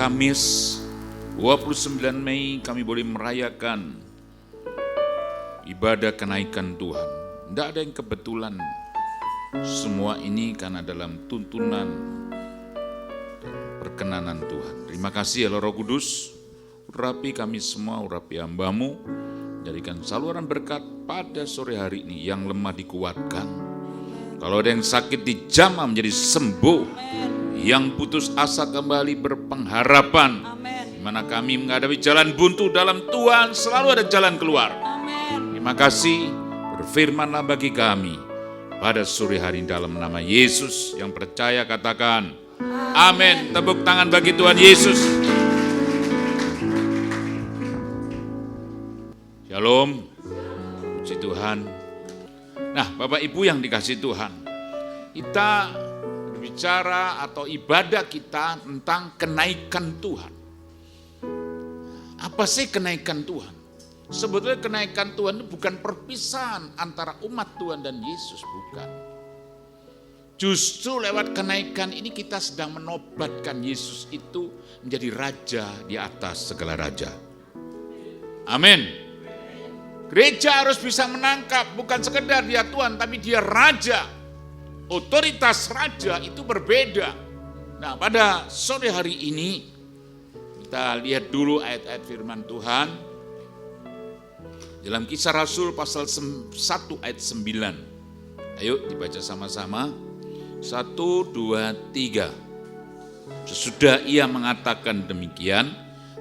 Kamis 29 Mei kami boleh merayakan ibadah kenaikan Tuhan. Tidak ada yang kebetulan. Semua ini karena dalam tuntunan dan perkenanan Tuhan. Terima kasih ya Roh Kudus. Urapi kami semua, urapi hamba-Mu. Jadikan saluran berkat pada sore hari ini. Yang lemah dikuatkan. Kalau ada yang sakit dijamah menjadi sembuh. Yang putus asa kembali berpengharapan. Di mana kami menghadapi jalan buntu dalam Tuhan, selalu ada jalan keluar. Terima kasih, berfirmanlah bagi kami pada sore hari dalam nama Yesus. Yang percaya katakan amin. Tepuk tangan bagi Tuhan Yesus. Shalom, puji Tuhan. Nah, Bapak Ibu yang dikasih Tuhan, kita berbicara atau ibadah kita tentang kenaikan Tuhan. Apa sih kenaikan Tuhan? Sebetulnya kenaikan Tuhan itu bukan perpisahan antara umat Tuhan dan Yesus, bukan. Justru lewat kenaikan ini kita sedang menobatkan Yesus itu menjadi raja di atas segala raja. Amin. Gereja harus bisa menangkap bukan sekedar dia Tuhan tapi dia raja. Otoritas raja itu berbeda. Nah, pada sore hari ini kita lihat dulu ayat-ayat firman Tuhan dalam Kisah Rasul pasal 1 ayat 9. Ayo dibaca sama-sama. 1, 2, 3. Sesudah ia mengatakan demikian,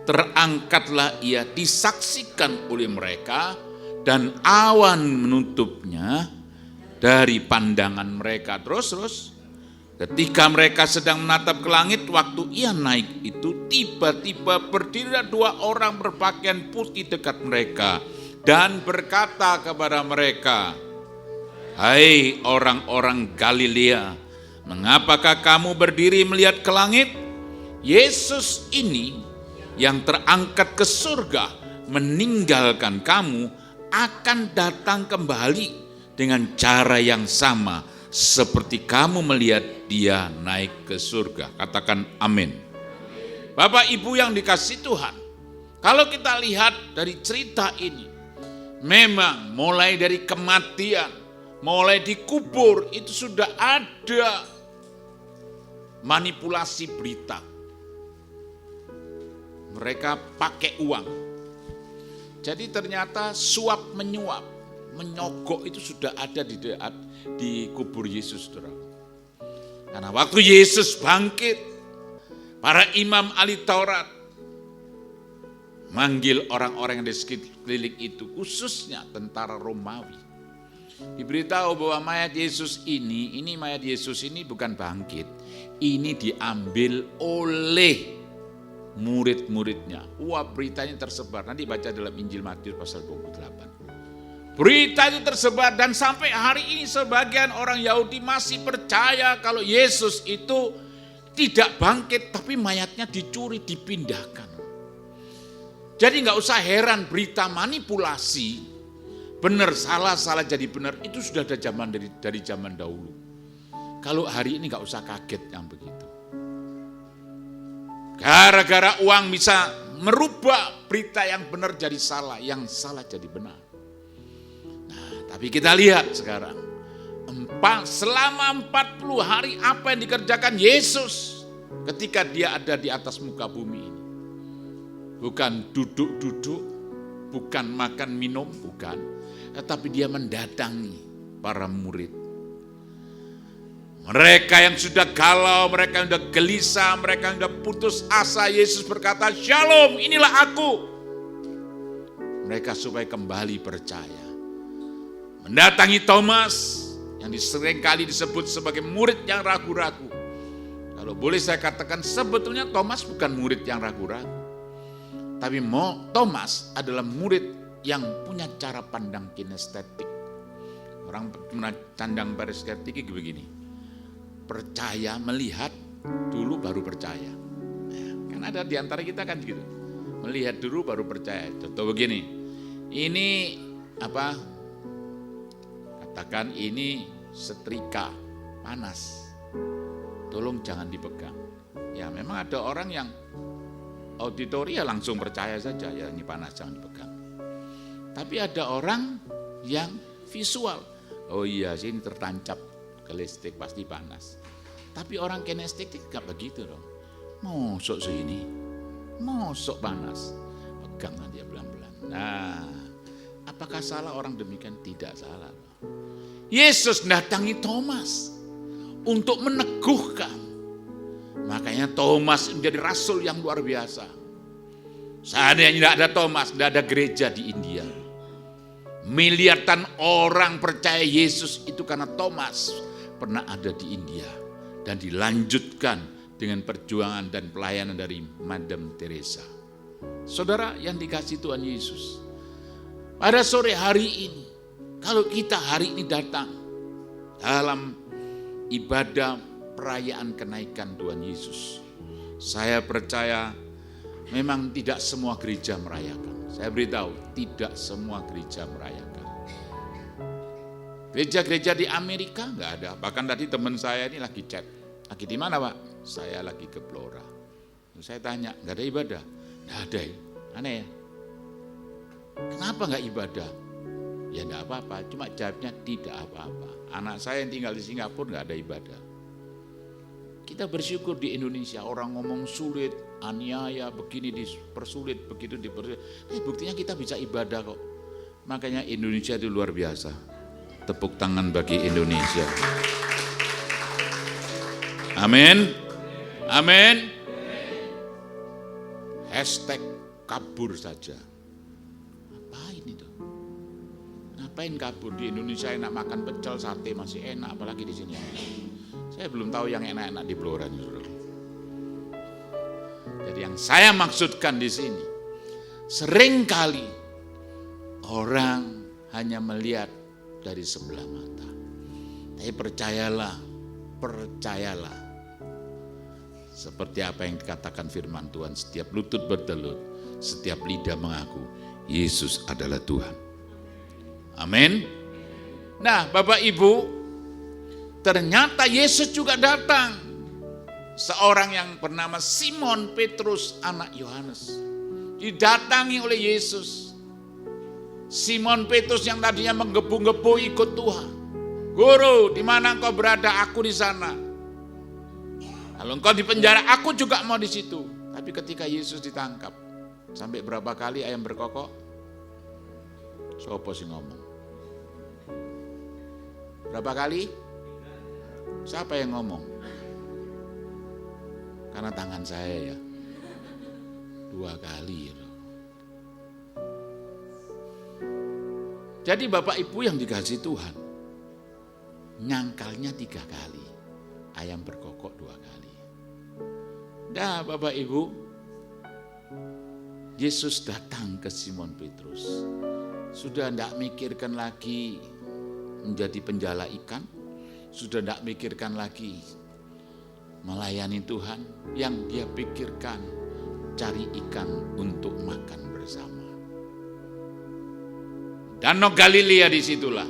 terangkatlah ia disaksikan oleh mereka dan awan menutupnya dari pandangan mereka. Terus ketika mereka sedang menatap ke langit, waktu ia naik itu tiba-tiba berdirilah 2 orang berpakaian putih dekat mereka dan berkata kepada mereka, "Hai orang-orang Galilea, mengapakah kamu berdiri melihat ke langit? Yesus ini yang terangkat ke surga meninggalkan kamu akan datang kembali dengan cara yang sama seperti kamu melihat dia naik ke surga." Katakan amin. Bapak Ibu yang dikasih Tuhan, kalau kita lihat dari cerita ini, memang mulai dari kematian, mulai dikubur, itu sudah ada manipulasi berita. Mereka pakai uang. Jadi ternyata suap menyuap, menyogok itu sudah ada di kubur Yesus, saudara. Karena waktu Yesus bangkit, para imam ahli Taurat manggil orang-orang yang di sekeliling itu, khususnya tentara Romawi. Diberitahu bahwa mayat Yesus ini mayat Yesus ini bukan bangkit, ini diambil oleh murid-muridnya. Wah, beritanya tersebar. Nanti baca dalam Injil Matius pasal 28. Berita itu tersebar dan sampai hari ini sebagian orang Yahudi masih percaya kalau Yesus itu tidak bangkit, tapi mayatnya dicuri, dipindahkan. Jadi nggak usah heran berita manipulasi, benar salah jadi benar, itu sudah ada zaman dari zaman dahulu. Kalau hari ini nggak usah kaget yang begitu. Gara-gara uang bisa merubah berita yang benar jadi salah, yang salah jadi benar. Nah, tapi kita lihat sekarang, selama 40 hari apa yang dikerjakan Yesus ketika dia ada di atas muka bumi ini. Bukan duduk-duduk, bukan makan minum, bukan. Tetapi dia mendatangi para murid. Mereka yang sudah galau, mereka yang sudah gelisah, mereka yang sudah putus asa, Yesus berkata, "Shalom, inilah aku." Mereka supaya kembali percaya. Mendatangi Thomas, yang seringkali disebut sebagai murid yang ragu-ragu. Kalau boleh saya katakan, sebetulnya Thomas bukan murid yang ragu-ragu. Tapi Thomas adalah murid yang punya cara pandang kinestetik. Orang pandang kinestetik begini. Percaya, melihat dulu baru percaya. Kan ada di antara kita kan gitu. Melihat dulu baru percaya. Contoh begini. Ini apa? Katakan ini setrika panas. Tolong jangan dipegang. Ya, memang ada orang yang auditori ya langsung percaya saja, ya ini panas jangan dipegang. Tapi ada orang yang visual, oh iya sini tertancap ke listrik pasti panas. Tapi orang kinestetik gak begitu dong. Mosok sini, mosok panas, pegang dia pelan-pelan. Nah, apakah salah orang demikian? Tidak salah. Yesus datangi Thomas untuk meneguhkan. Makanya Thomas menjadi rasul yang luar biasa. Seandainya tidak ada Thomas, tidak ada gereja di India. Miliaran orang percaya Yesus itu karena Thomas pernah ada di India. Dan dilanjutkan dengan perjuangan dan pelayanan dari Madam Teresa. Saudara yang dikasihi Tuhan Yesus, pada sore hari ini, kalau kita hari ini datang dalam ibadah perayaan kenaikan Tuhan Yesus, saya percaya memang tidak semua gereja merayakan. Saya beritahu, tidak semua gereja merayakan. Gereja-gereja di Amerika nggak ada. Bahkan tadi teman saya ini lagi chat. Lagi di mana Pak? Saya lagi ke Blora. Saya tanya, nggak ada ibadah? Nggak ada ya? Aneh ya? Kenapa nggak ibadah? Ya nggak apa-apa, cuma jawabnya tidak apa-apa. Anak saya yang tinggal di Singapura nggak ada ibadah. Kita bersyukur di Indonesia, orang ngomong sulit, aniaya, begini dipersulit, begitu dipersulit. Buktinya kita bisa ibadah kok. Makanya Indonesia itu luar biasa. Tepuk tangan bagi Indonesia. Amin. Amin. Hashtag kabur saja. Ngapain itu? Ngapain kabur? Di Indonesia enak makan pecel, sate masih enak, apalagi di sini. Saya belum tahu yang enak-enak di Blora. Jadi yang saya maksudkan di sini, seringkali orang hanya melihat dari sebelah mata. Tapi percayalah, seperti apa yang dikatakan firman Tuhan, setiap lutut bertelut, setiap lidah mengaku Yesus adalah Tuhan. Amin. Nah, Bapak Ibu, ternyata Yesus juga datang. Seorang yang bernama Simon Petrus anak Yohanes didatangi oleh Yesus. Simon Petrus yang tadinya menggebu-gebu ikut Tuhan. Guru, di mana engkau berada? Aku di sana. Kalau engkau di penjara, aku juga mau di situ. Tapi ketika Yesus ditangkap, sampai berapa kali ayam berkokok? Sopo sih ngomong? Berapa kali? Siapa yang ngomong? Karena tangan saya ya 2 kali. Jadi Bapak Ibu yang dikasihi Tuhan, nyangkalnya 3 kali, ayam berkokok 2 kali. Nah Bapak Ibu, Yesus datang ke Simon Petrus. Sudah tidak mikirkan lagi menjadi penjala ikan, sudah tidak mikirkan lagi melayani Tuhan. Yang dia pikirkan cari ikan untuk makan bersama. Danau Galilea disitulah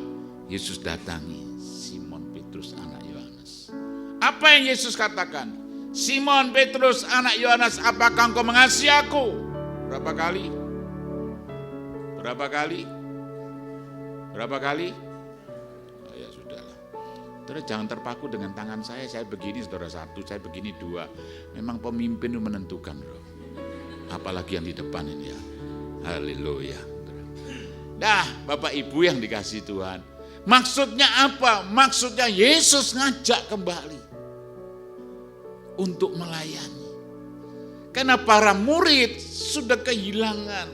Yesus datangi Simon Petrus anak Yohanes. Apa yang Yesus katakan? Simon Petrus anak Yohanes, apakah engkau mengasihi aku? Berapa kali? Berapa kali? Berapa kali? Oh ya sudahlah. Terus jangan terpaku dengan tangan saya begini saudara 1, saya begini 2. Memang pemimpin itu menentukan, bro. Apalagi yang di depan ini ya. Haleluya. Nah, Bapak Ibu yang dikasihi Tuhan, maksudnya apa? Maksudnya Yesus ngajak kembali untuk melayani. Karena para murid sudah kehilangan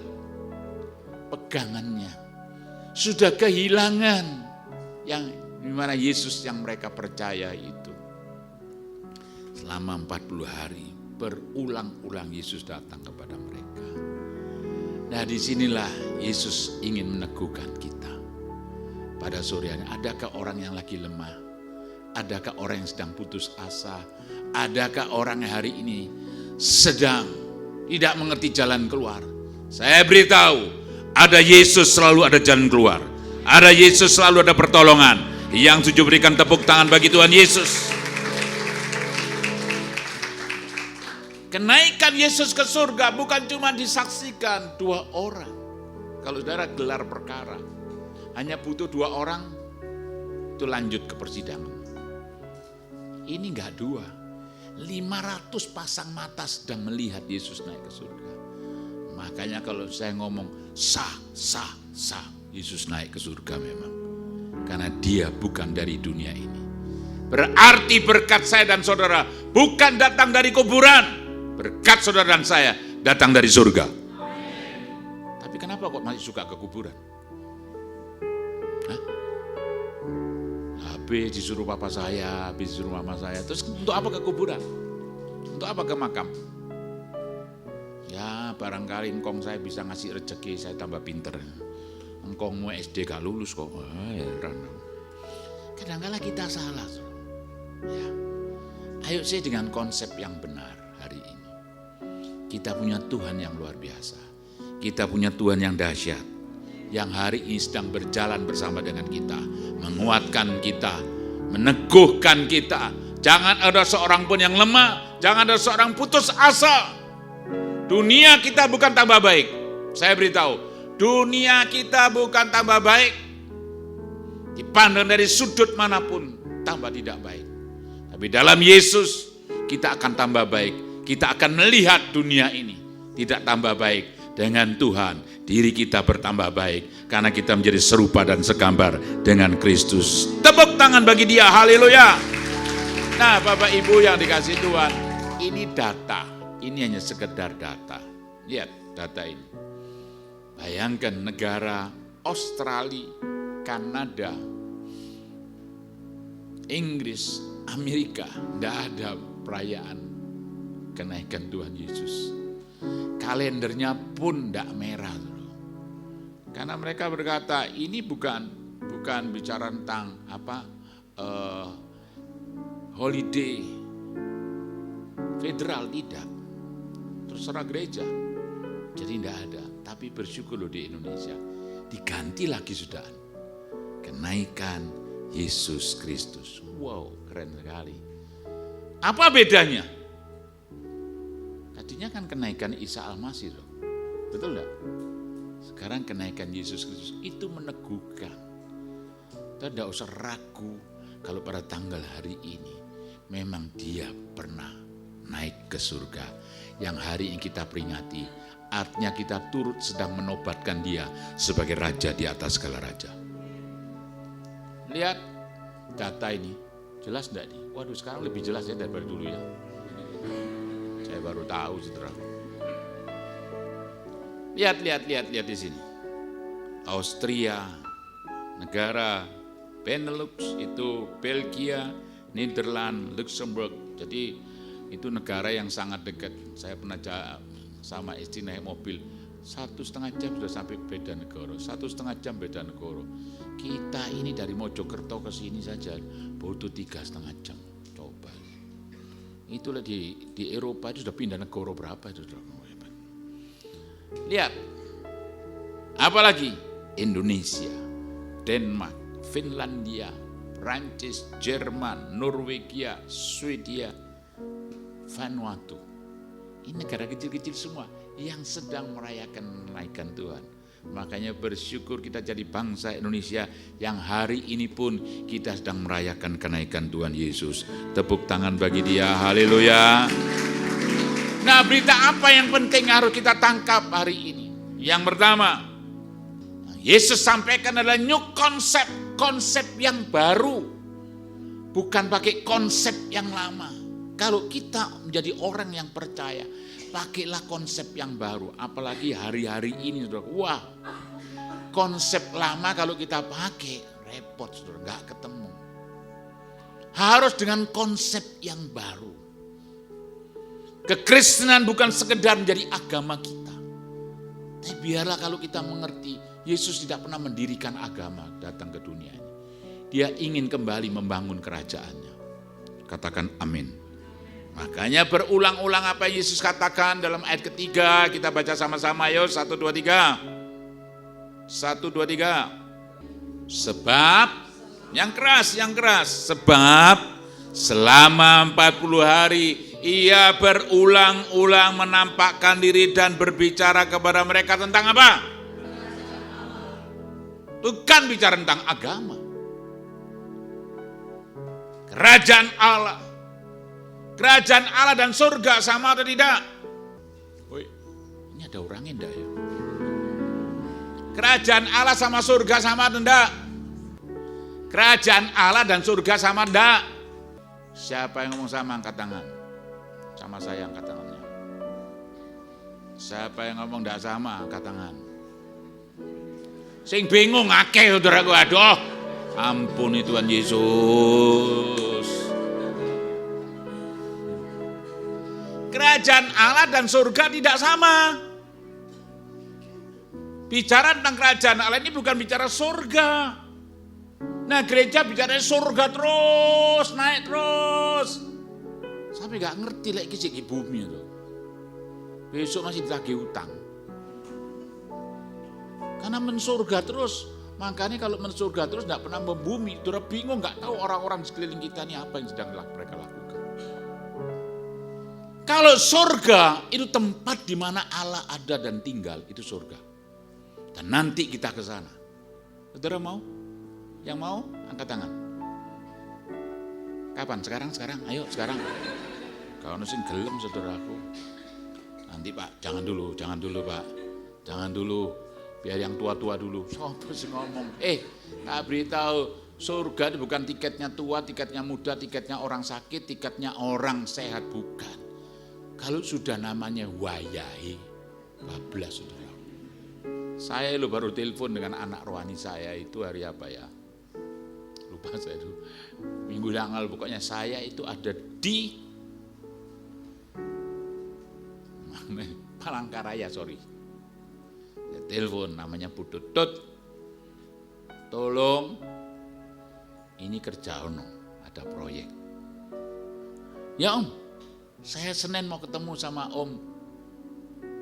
pegangannya. Sudah kehilangan yang dimana Yesus yang mereka percaya itu. Selama 40 hari berulang-ulang Yesus datang kepada mereka. Nah disinilah Yesus ingin meneguhkan kita. Pada sore hari, adakah orang yang lagi lemah? Adakah orang yang sedang putus asa? Adakah orang yang hari ini sedang tidak mengerti jalan keluar? Saya beritahu, ada Yesus selalu ada jalan keluar. Ada Yesus selalu ada pertolongan. Yang setuju berikan tepuk tangan bagi Tuhan Yesus. Kenaikan Yesus ke surga bukan cuma disaksikan 2 orang. Kalau saudara gelar perkara, hanya butuh 2 orang, itu lanjut ke persidangan. Ini enggak 2, 500 pasang mata sedang melihat Yesus naik ke surga. Makanya kalau saya ngomong sah, Yesus naik ke surga memang. Karena dia bukan dari dunia ini. Berarti berkat saya dan saudara bukan datang dari kuburan. Berkat saudara dan saya datang dari surga. Tapi kenapa kok masih suka ke kuburan? Habis disuruh papa saya, habis disuruh mama saya. Terus untuk apa ke kuburan? Untuk apa ke makam? Ya barangkali engkong saya bisa ngasih rezeki, saya tambah pinter. Engkongmu SD gak lulus kok. Heran. Kadang-kadang kita salah. Ya. Ayo sih dengan konsep yang benar hari ini. Kita punya Tuhan yang luar biasa. Kita punya Tuhan yang dahsyat. Yang hari ini sedang berjalan bersama dengan kita. Menguatkan kita. Meneguhkan kita. Jangan ada seorang pun yang lemah. Jangan ada seorang putus asa. Dunia kita bukan tambah baik. Saya beritahu, dunia kita bukan tambah baik. Dipandang dari sudut manapun, tambah tidak baik. Tapi dalam Yesus, kita akan tambah baik. Kita akan melihat dunia ini tidak tambah baik. Dengan Tuhan, diri kita bertambah baik. Karena kita menjadi serupa dan segambar dengan Kristus. Tepuk tangan bagi dia, haleluya. Nah Bapak Ibu yang dikasih Tuhan, ini data. Ini hanya sekedar data. Lihat data ini. Bayangkan negara Australia, Kanada, Inggris, Amerika, tidak ada perayaan kenaikan Tuhan Yesus. Kalendernya pun tidak merah. Karena mereka berkata, ini bukan bicara tentang holiday federal, tidak. Terserah gereja. Jadi tidak ada. Tapi bersyukur loh di Indonesia. Diganti lagi sudah. Kenaikan Yesus Kristus. Wow, keren sekali. Apa bedanya? Tadinya kan kenaikan Isa Al-Masih loh. Betul enggak? Sekarang kenaikan Yesus Kristus itu meneguhkan. Kita tidak usah ragu kalau pada tanggal hari ini memang dia pernah naik ke surga. Yang hari ini kita peringati, artinya kita turut sedang menobatkan dia sebagai raja di atas segala raja. Lihat data ini, jelas enggak nih? Waduh sekarang lebih jelas ya daripada dulu ya. Saya baru tahu saudara. Lihat di sini. Austria, negara Benelux itu Belgia, Nederland, Luxembourg. Jadi itu negara yang sangat dekat. Saya pernah sama istri naik mobil 1,5 jam sudah sampai beda negara. 1,5 jam beda negara. Kita ini dari Mojokerto ke sini saja butuh 3,5 jam. Coba. Itulah di Eropa itu sudah pindah negara berapa itu. Lihat. Apalagi Indonesia, Denmark, Finlandia, Prancis, Jerman, Norwegia, Swedia, Vanuatu. Ini negara kecil-kecil semua yang sedang merayakan kenaikan Tuhan. Makanya bersyukur kita jadi bangsa Indonesia yang hari ini pun kita sedang merayakan kenaikan Tuhan Yesus. Tepuk tangan bagi dia, haleluya. Nah berita apa yang penting harus kita tangkap hari ini? Yang pertama, Yesus sampaikan adalah new konsep yang baru. Bukan pakai konsep yang lama. Kalau kita menjadi orang yang percaya, pakailah konsep yang baru. Apalagi hari-hari ini, saudara. Wah, konsep lama kalau kita pakai, repot, saudara. Nggak ketemu. Harus dengan konsep yang baru. Kekristenan bukan sekedar menjadi agama kita. Tapi biarlah kalau kita mengerti, Yesus tidak pernah mendirikan agama datang ke dunia ini. Dia ingin kembali membangun kerajaannya. Katakan amin. Makanya berulang-ulang apa yang Yesus katakan dalam ayat ketiga. Kita baca sama-sama yuk. 1, 2, 3. 1, 2, 3. Sebab, yang keras. Sebab selama 40 hari ia berulang-ulang menampakkan diri dan berbicara kepada mereka tentang apa? Bukan bicara tentang agama. Kerajaan Allah. Kerajaan Allah dan surga sama atau tidak? Woi, ini ada orangnya enggak ya? Kerajaan Allah sama surga sama atau enggak? Kerajaan Allah dan surga sama enggak? Siapa yang ngomong sama angkat tangan? Sama saya angkat tangannya. Siapa yang ngomong enggak sama angkat tangan? Sing bingung akeh saudaraku, aduh. Ampuni Tuhan Yesus. Kerajaan Allah dan surga tidak sama. Bicara tentang kerajaan Allah ini bukan bicara surga. Nah, gereja bicara surga terus, naik terus. Sampai gak ngerti lagi kisik bumi itu. Besok masih ditagih utang. Karena mensurga terus. Makanya kalau mensurga terus gak pernah membumi. Sudah bingung, gak tahu orang-orang di sekeliling kita ini apa yang sedang mereka lakukan. Kalau surga itu tempat di mana Allah ada dan tinggal, itu surga. Dan nanti kita ke sana. Saudara mau? Yang mau angkat tangan. Kapan? Sekarang? Ayo sekarang. Kalau sing gelem saudaraku. Nanti Pak, jangan dulu Pak. Jangan dulu. Biar yang tua-tua dulu. Siapa sih ngomong? Tak beritahu. Surga itu bukan tiketnya tua, tiketnya muda, tiketnya orang sakit, tiketnya orang sehat, bukan. Kalau sudah namanya wayahe, bablas saudara. Saya baru telepon dengan anak rohani saya itu hari apa ya? Lupa saya itu. Minggu tanggal pokoknya saya itu ada di Palangkaraya, sorry. Ya, telepon namanya Bu Tutut. Tolong ini kerja ada proyek. Ya Om, saya Senin mau ketemu sama Om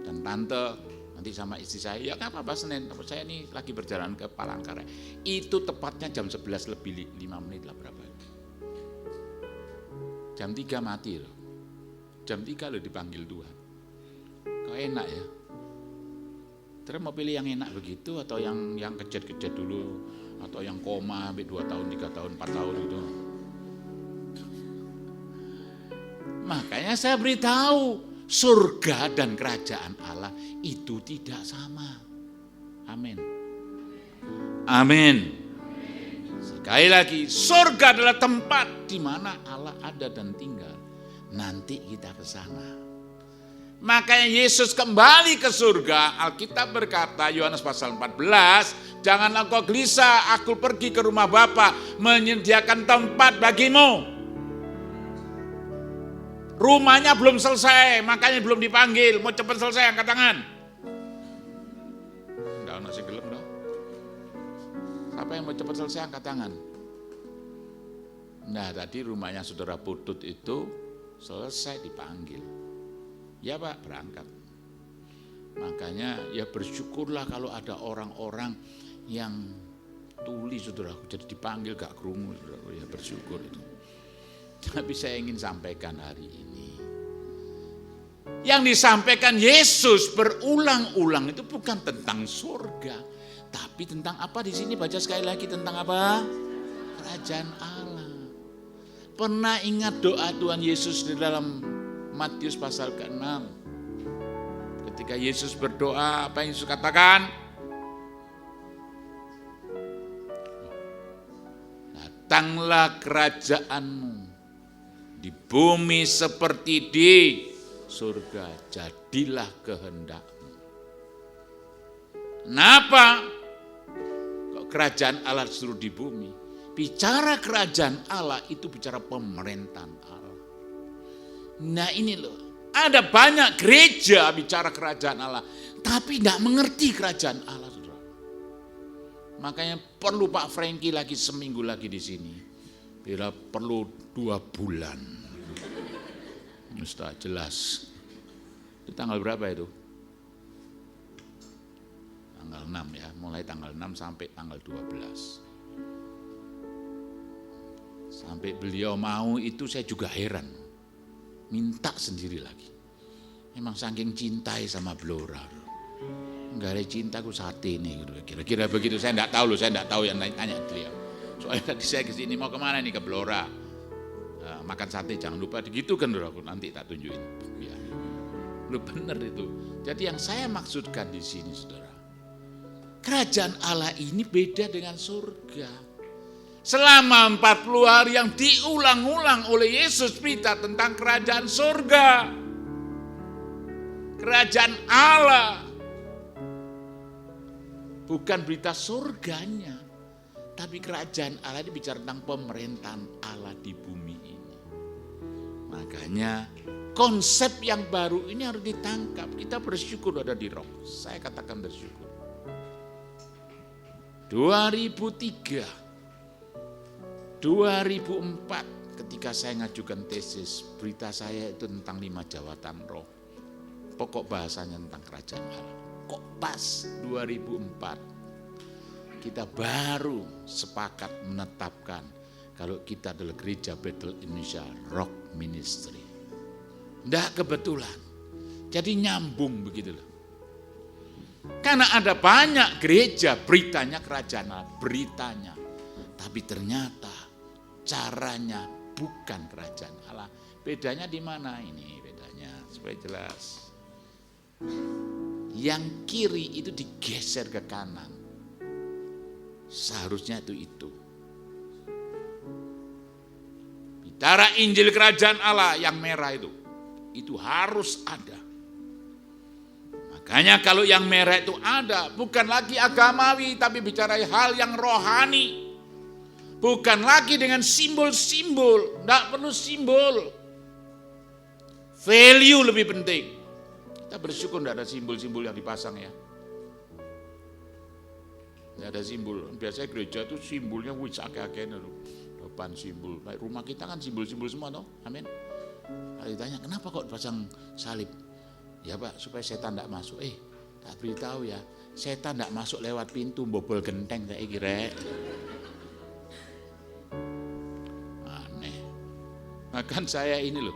dan Tante, nanti sama istri saya. Ya nggak apa-apa Senin, tapi saya ini lagi berjalan ke Palangkaraya. Itu tepatnya jam 11 lebih 5 menit lah berapa. Jam 3 mati loh. Jam 3 loh dipanggil Tuhan. Kok enak ya? Terus mau pilih yang enak begitu atau yang kejat-kejat dulu atau yang koma sampai 2 tahun, 3 tahun, 4 tahun itu. Makanya saya beritahu, surga dan kerajaan Allah itu tidak sama. Amin. Amin. Sekali lagi, surga adalah tempat di mana Allah ada dan tinggal. Nanti kita ke sana. Makanya Yesus kembali ke surga. Alkitab berkata, Yohanes pasal 14, janganlah kau gelisah, aku pergi ke rumah Bapa menyediakan tempat bagimu. Rumahnya belum selesai, makanya belum dipanggil. Mau cepat selesai, angkat tangan. Enggak, nasi gelem dong. Siapa yang mau cepat selesai, angkat tangan. Nah, tadi rumahnya saudara Putut itu selesai dipanggil. Ya Pak, berangkat. Makanya ya bersyukurlah kalau ada orang-orang yang tuli saudaraku, jadi dipanggil gak kerungu, saudaraku, ya bersyukur itu. Tapi saya ingin sampaikan hari ini, yang disampaikan Yesus berulang-ulang itu bukan tentang surga, tapi tentang apa di sini? Baca sekali lagi, tentang apa? Kerajaan Allah. Pernah ingat doa Tuhan Yesus di dalam Matius pasal ke-6? Ketika Yesus berdoa, apa yang Yesus katakan? Datanglah kerajaanmu di bumi seperti di surga, jadilah kehendakmu. Kenapa kok kerajaan Allah disuruh di bumi? Bicara kerajaan Allah itu bicara pemerintahan Allah. Nah ini loh, ada banyak gereja bicara kerajaan Allah, tapi tidak mengerti kerajaan Allah. Makanya perlu Pak Franky lagi seminggu lagi di sini. Bila perlu 2 bulan. Sudah jelas. Itu tanggal berapa itu? Tanggal 6 ya, mulai tanggal 6 sampai tanggal 12. Sampai beliau mau itu saya juga heran. minta sendiri lagi. Memang saking cintai sama Blora. Enggak ada cinta, aku sate nih, kira-kira begitu. Saya enggak tahu loh, saya enggak tahu yang tanya beliau. Soalnya tadi saya kesini mau kemana nih, ke Blora. Makan sate jangan lupa, gitu kan aku nanti tak tunjukin. Ya. Lu bener itu. Jadi yang saya maksudkan di sini, saudara, kerajaan Allah ini beda dengan surga. Selama 40 hari yang diulang-ulang oleh Yesus berita tentang kerajaan surga. Kerajaan Allah. Bukan berita surganya. Tapi kerajaan Allah ini bicara tentang pemerintahan Allah di bumi ini. Makanya konsep yang baru ini harus ditangkap. Kita bersyukur ada di Roh. Saya katakan bersyukur. 2003, 2004 ketika saya ngajukan tesis, berita saya itu tentang 5 jawatan roh. Pokok bahasanya tentang kerajaan Allah. Kok pas 2004 kita baru sepakat menetapkan kalau kita adalah gereja Bethel Indonesia Rock Ministry. Tidak kebetulan. Jadi nyambung begitu loh. Karena ada banyak gereja beritanya kerajaan Allah, beritanya. Tapi ternyata caranya bukan kerajaan Allah. Bedanya di mana ini bedanya? Supaya jelas. Yang kiri itu digeser ke kanan. Seharusnya itu. Bicara Injil kerajaan Allah yang merah itu harus ada. Makanya kalau yang merah itu ada, bukan lagi agamawi, tapi bicara hal yang rohani. Bukan lagi dengan simbol-simbol, tidak perlu simbol. Value lebih penting. Kita bersyukur tidak ada simbol-simbol yang dipasang ya. Tidak ada simbol. Biasanya gereja itu simbolnya wis akeh-akehnya loh. Depan simbol. Baik rumah kita kan simbol-simbol semua toh. Amin. Kalau ditanya kenapa kok pasang salib? Ya Pak, supaya setan tidak masuk. Tak beritahu ya, setan tidak masuk lewat pintu, bobol genteng saya kira. Aneh. Bahkan saya ini loh,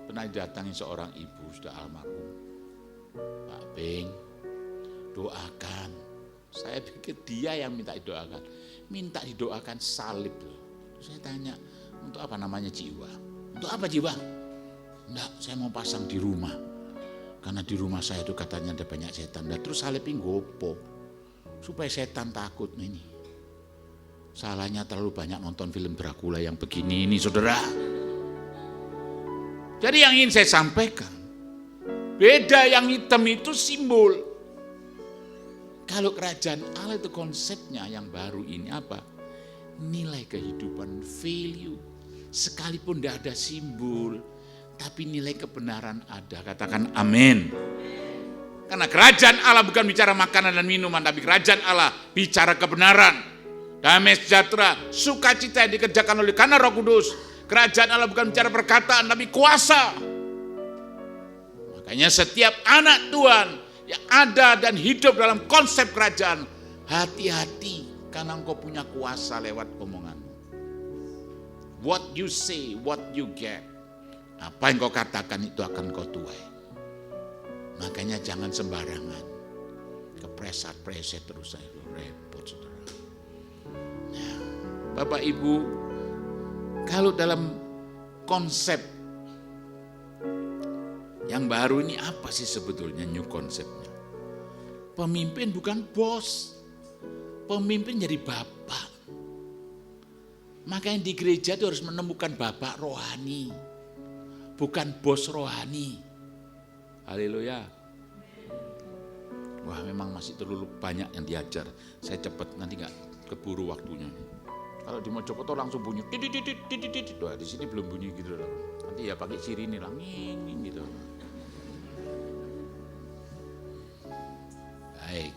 pernah didatangi seorang ibu sudah almarhum. Pak Beng, doakan. Saya pikir dia yang minta didoakan. Minta didoakan salib loh. Terus saya tanya, untuk apa namanya jiwa? Untuk apa jiwa? Enggak, saya mau pasang di rumah. Karena di rumah saya itu katanya ada banyak setan. Dan terus salibnya gopo. Supaya setan takut ini. Salahnya terlalu banyak nonton film Dracula yang begini ini saudara. Jadi yang ingin saya sampaikan. Beda yang hitam itu simbol. Kalau kerajaan Allah itu konsepnya yang baru ini apa? Nilai kehidupan, value. Sekalipun tidak ada simbol. Tapi nilai kebenaran ada. Katakan amin. Karena kerajaan Allah bukan bicara makanan dan minuman. Tapi kerajaan Allah bicara kebenaran. Damai sejahtera. Sukacita yang dikerjakan oleh karena Roh Kudus. Kerajaan Allah bukan bicara perkataan. Tapi kuasa. Makanya setiap anak Tuhan yang ada dan hidup dalam konsep kerajaan. Hati-hati. Karena engkau punya kuasa lewat omonganmu. What you say, what you get. Apa yang kau katakan itu akan kau tuai. Makanya jangan sembarangan. Kepreset-preset terus itu repot saudara. Nah, Bapak Ibu, kalau dalam konsep yang baru ini apa sih sebetulnya new konsepnya? Pemimpin bukan bos. Pemimpin jadi bapak. Makanya di gereja itu harus menemukan bapak rohani. Bukan bos rohani. Haleluya. Wah memang masih terlalu banyak yang diajar. Saya cepat nanti nggak keburu waktunya. Kalau di Mojokerto langsung bunyi titit. Wah di sini belum bunyi gitu loh. Nanti ya pakai sirine lah nging gitu. Baik.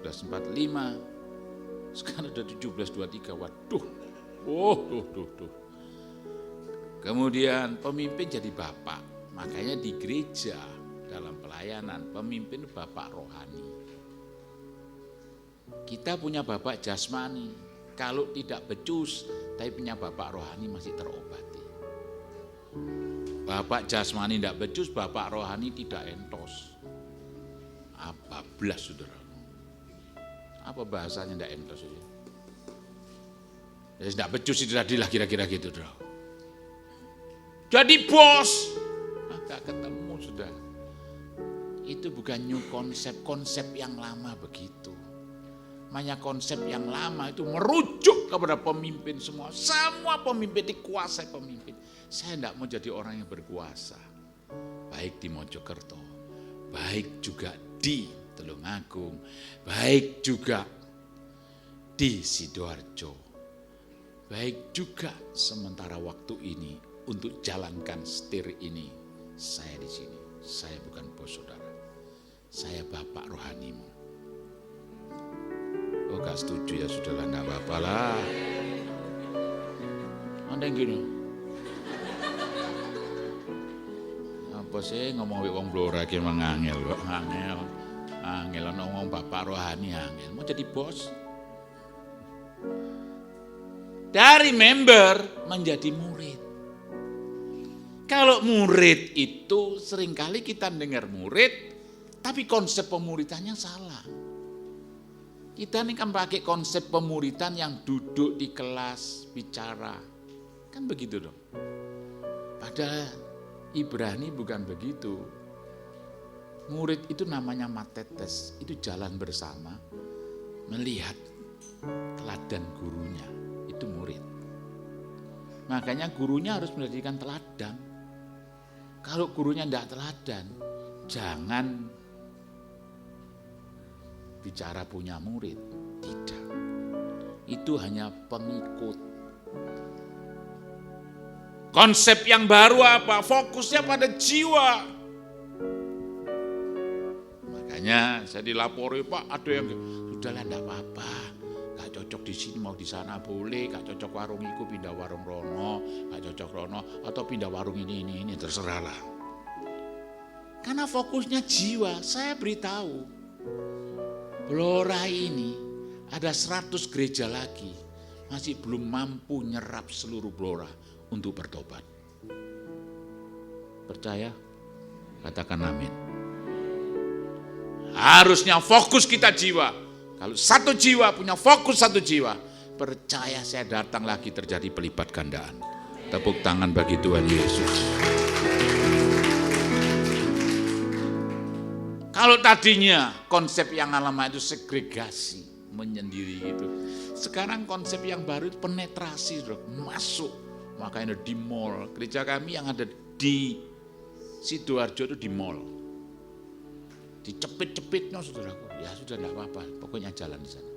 17.45. Sekarang udah 17.23. Waduh. Tuh. Kemudian pemimpin jadi bapak. Makanya di gereja dalam pelayanan pemimpin bapak rohani. Kita punya bapak jasmani. Kalau tidak becus, tapi punya bapak rohani masih terobati. Bapak jasmani tidak becus, bapak rohani tidak entos. Apa belas, saudara? Apa bahasanya tidak entos itu? Ya tidak becus itu tadilah kira-kira gitu, saudara. Jadi bos, agak ketemu sudah. Itu bukan new konsep yang lama begitu. Makanya konsep yang lama itu merujuk kepada pemimpin semua. Semua pemimpin dikuasai pemimpin. Saya tidak mau jadi orang yang berkuasa. Baik di Mojokerto, baik juga di Tulungagung, baik juga di Sidoarjo, baik juga sementara waktu ini untuk jalankan setir ini. Saya di sini, saya bukan bos saudara. Saya bapak rohanimu. Oh gak setuju ya sudahlah, gak apa-apa lah. Anda yang gini. Apa sih ngomong wong blora ki mangangel kok, angel ngomong bapak rohani angel. Mau jadi bos. Dari member menjadi murid. Kalau murid itu seringkali kita dengar murid, tapi konsep pemuridannya salah. Kita ini kan pakai konsep pemuridan yang duduk di kelas bicara. Kan begitu dong. Padahal Ibrani bukan begitu. Murid itu namanya matetes, itu jalan bersama, melihat teladan gurunya, itu murid. Makanya gurunya harus menjadikan teladan. Kalau gurunya tidak teladan, jangan bicara punya murid, tidak. Itu hanya pengikut. Konsep yang baru apa? Fokusnya pada jiwa. Makanya saya dilapori, Pak, ada yang sudahlah enggak apa-apa. Gak cocok di sini mau di sana boleh, gak cocok warung itu pindah warung rono, gak cocok rono atau pindah warung ini terserahlah. Karena fokusnya jiwa. Saya beritahu, Blora ini ada 100 gereja lagi masih belum mampu nyerap seluruh Blora untuk bertobat. Percaya? Katakan amin. Harusnya fokus kita jiwa. Kalau satu jiwa punya fokus satu jiwa, percaya saya datang lagi terjadi pelipat gandaan. Tepuk tangan bagi Tuhan Yesus. Kalau tadinya konsep yang lama itu segregasi, menyendiri itu. Sekarang konsep yang baru itu penetrasi, masuk. Makanya di mall, gereja kami yang ada di Sidoarjo itu di mall. Dicepit-cepitnya saudaraku, ya sudah enggak apa-apa, pokoknya jalan di sana.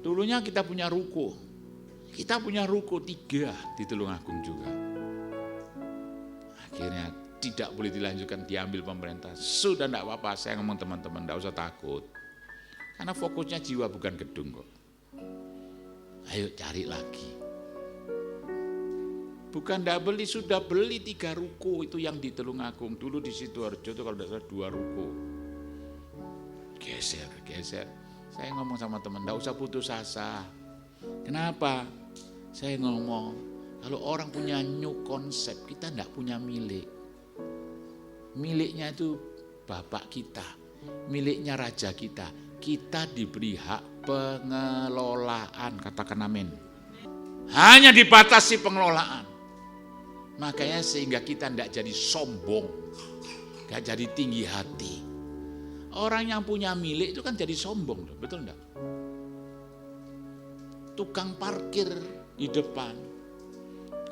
Dulunya kita punya ruko. Kita punya ruko 3 di Tulungagung juga. Akhirnya tidak boleh dilanjutkan, diambil pemerintah. Sudah enggak apa-apa, saya ngomong teman-teman, enggak usah takut. Karena fokusnya jiwa bukan gedung kok. Ayo cari lagi. Bukan enggak beli, sudah beli 3 ruko itu yang di Tulungagung. Dulu di Sidoarjo itu kalau enggak salah 2 ruko. Geser. Saya ngomong sama teman, enggak usah putus asa. Kenapa? Saya ngomong, kalau orang punya new konsep, kita enggak punya milik. Miliknya itu bapak kita, miliknya raja kita. Kita diberi hak pengelolaan, katakan amin. Hanya dibatasi pengelolaan. Makanya sehingga kita tidak jadi sombong, tidak jadi tinggi hati. Orang yang punya milik itu kan jadi sombong, betul enggak? Tukang parkir di depan,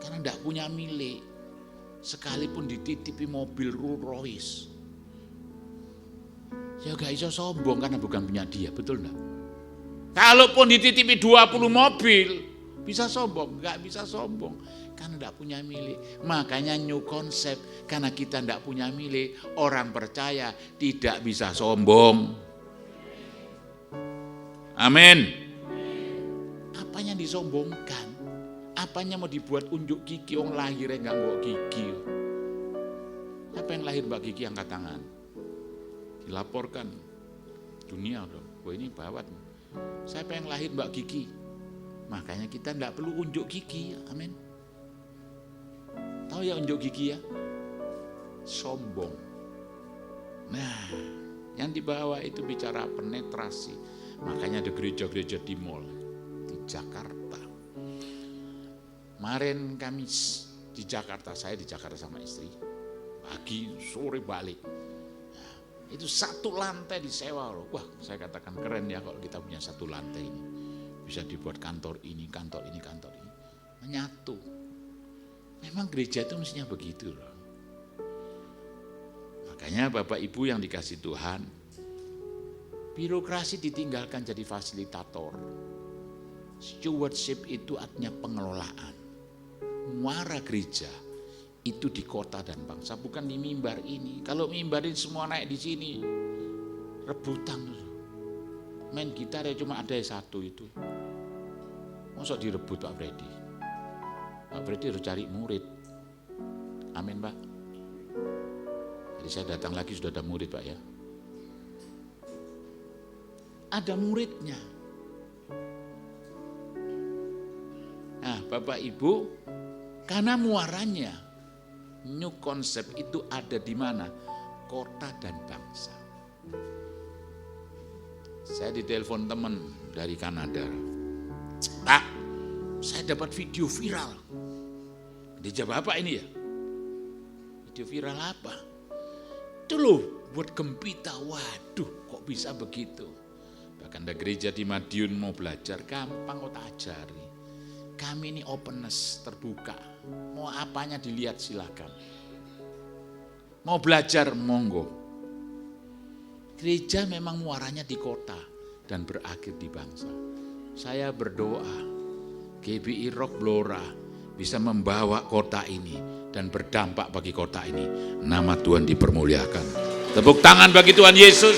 karena tidak punya milik, sekalipun dititipi mobil Rolls Royce, ya gak iso sombong karena bukan punya dia, betul enggak? Kalaupun dititipi 20 mobil, bisa sombong? Gak bisa sombong, karena enggak punya milik. Makanya new konsep, karena kita enggak punya milik, orang percaya tidak bisa sombong. Amin. Apanya disombongkan? Apanya mau dibuat unjuk gigi? Orang lahirnya enggak ngok gigi. Siapa yang lahir Mbak Gigi angkat tangan? Dilaporkan dunia dong. Wah ini bawat. Siapa yang lahir Mbak Gigi? Makanya kita enggak perlu unjuk gigi. Amin. Tahu ya unjuk gigi ya? Sombong. Nah, yang di bawah itu bicara penetrasi. Makanya ada gereja-gereja di mall di Jakarta. Kemarin Kamis di Jakarta, saya di Jakarta sama istri. Pagi, sore balik. Nah, itu satu lantai disewa loh. Wah, saya katakan keren ya kalau kita punya satu lantai ini. Bisa dibuat kantor ini, kantor ini, kantor ini. Menyatu. Memang gereja itu mestinya begitu loh. Makanya Bapak Ibu yang dikasih Tuhan, birokrasi ditinggalkan jadi fasilitator. Stewardship itu artinya pengelolaan. Muara gereja itu di kota dan bangsa, bukan di mimbar ini. Kalau mimbar ini semua naik di sini, rebutan. Main gitar ya cuma ada satu itu. Masa direbut Pak Freddy? Pak Freddy harus cari murid. Amin Pak. Jadi saya datang lagi sudah ada murid Pak ya. Ada muridnya. Nah Bapak Ibu, karena muaranya, new concept itu ada di mana? Kota dan bangsa. Saya ditelepon teman dari Kanada. Pak, saya dapat video viral. Dia jawab apa ini ya? Video viral apa? Itu loh, buat gempita. Waduh, kok bisa begitu? Bahkan ada gereja di Madiun mau belajar, gampang kok tak ajari. Kami ini openness, terbuka. Mau apanya dilihat silakan. Mau belajar, monggo. Gereja memang muaranya di kota dan berakhir di bangsa. Saya berdoa, GBI Rock Blora bisa membawa kota ini dan berdampak bagi kota ini. Nama Tuhan dipermuliakan. Tepuk tangan bagi Tuhan Yesus.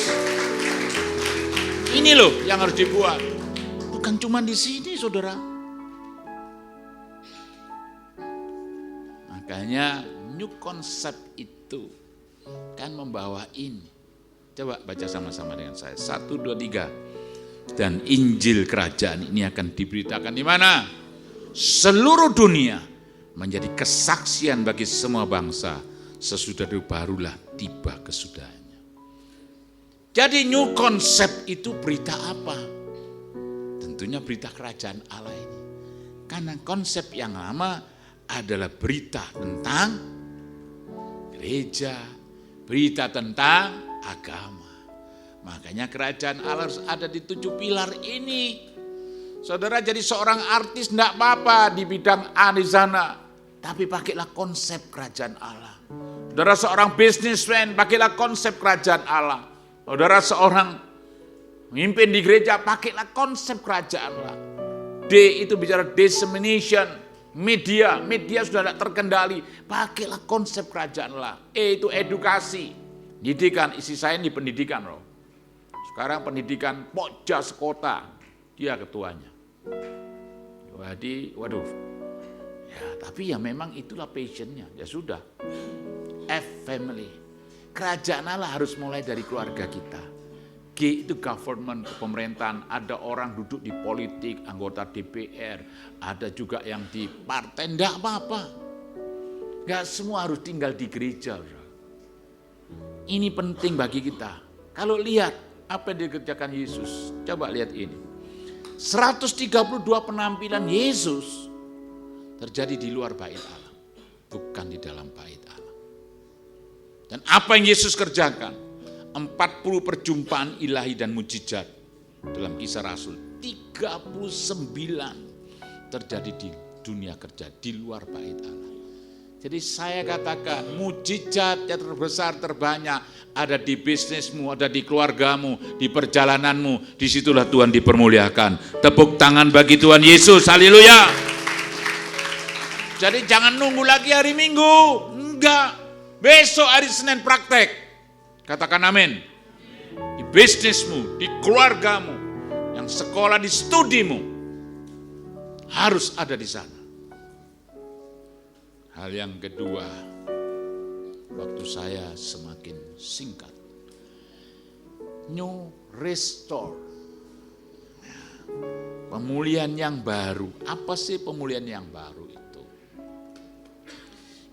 Ini loh yang harus dibuat. Bukan cuma di sini, saudara. Makanya new concept itu kan membawa ini. Coba baca sama-sama dengan saya. 1, 2, 3. Dan Injil kerajaan ini akan diberitakan di mana? Seluruh dunia menjadi kesaksian bagi semua bangsa. Sesudah itu barulah tiba kesudahannya. Jadi new concept itu berita apa? Tentunya berita kerajaan Allah ini. Karena konsep yang lama adalah berita tentang gereja, berita tentang agama. Makanya kerajaan Allah harus ada di 7 pilar ini. Saudara jadi seorang artis enggak apa-apa di bidang A di sana, tapi pakailah konsep kerajaan Allah. Saudara seorang businessman, pakailah konsep kerajaan Allah. Saudara seorang pemimpin di gereja, pakailah konsep kerajaan Allah. D itu bicara dissemination. Media sudah tidak terkendali, pakailah konsep kerajaan Allah. E itu edukasi, pendidikan, isi saya di pendidikan loh. Sekarang pendidikan pokja sekota, dia ketuanya. Jadi, waduh, ya tapi ya memang itulah passionnya, ya sudah. F family, kerajaan Allah harus mulai dari keluarga kita. G itu government, pemerintahan, ada orang duduk di politik, anggota DPR, ada juga yang di partai, enggak apa-apa. Enggak semua harus tinggal di gereja. Ini penting bagi kita. Kalau lihat apa yang dikerjakan Yesus, coba lihat ini. 132 penampilan Yesus terjadi di luar bait Allah, bukan di dalam bait Allah. Dan apa yang Yesus kerjakan? 40 perjumpaan ilahi dan mujizat dalam Kisah Rasul. 39 terjadi di dunia kerja, di luar bait Allah. Jadi saya katakan mujizat yang terbesar terbanyak ada di bisnismu, ada di keluargamu, di perjalananmu. Disitulah Tuhan dipermuliakan. Tepuk tangan bagi Tuhan Yesus, haleluya. Jadi jangan nunggu lagi hari Minggu, enggak. Besok hari Senin praktek. Katakan amin. Di bisnismu, di keluargamu, yang sekolah, di studimu, harus ada di sana. Hal yang kedua, waktu saya semakin singkat. New restore. Pemulihan yang baru. Apa sih pemulihan yang baru itu?